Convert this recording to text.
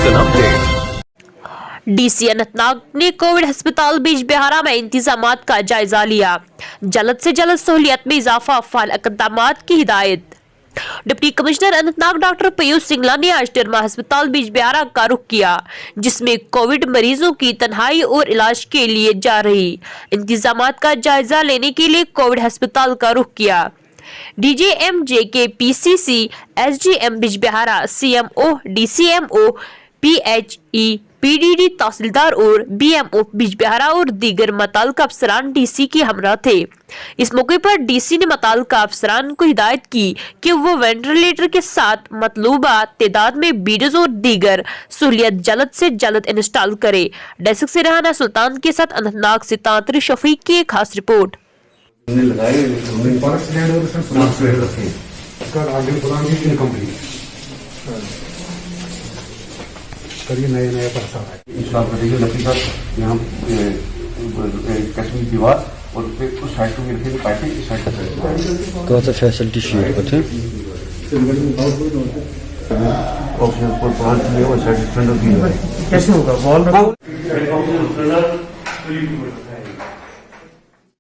An update. DC Anantnag ने Covid अस्पताल बिजबिहारा में इंतजामात का जायजा लिया। जल्द से जल्द सहूलियत में इजाफा, फाल इक़दामात की हिदायत। Deputy commissioner Anantnag doctor Piyush Singla ने आज डरमा अस्पताल बिजबिहारा का रुख किया, जिसमें कोविड मरीजों की तन्हाई और इलाज के लिए जा रही इंतजामात का जायजा लेने के लिए कोविड अस्पताल का रुख किया। DGM JK PCC SDM Bijbehara, CMO DCMO PHE PDD तहसीलदार और बीएमओ बिजबिहारा और दीगर मुतल्लिका अफसरान डीसी के हमरा थे। इस मौके पर डीसी ने मुतल्लिका अफसरान को हिदायत की कि वो वेंटिलेटर के साथ मतलूबा तादाद में बेड्स और दीगर सहूलियत जल्द से जल्द इंस्टॉल करे। डेस्क से रहाना सुल्तान के साथ अनंतनाग से तांत्री शफीक की एक खास रिपोर्ट। करिए नया परसा है इंस्टॉल कर दीजिए लकड़ी का यहाँ कश्मीरी दीवार और उस साइड को रखेंगे पाइपें इस साइड पर कौन सा फैसिलिटी शीट होते ऑक्सीजन को प्लांट में वो साइड ठंड होती है कैसे होगा वॉल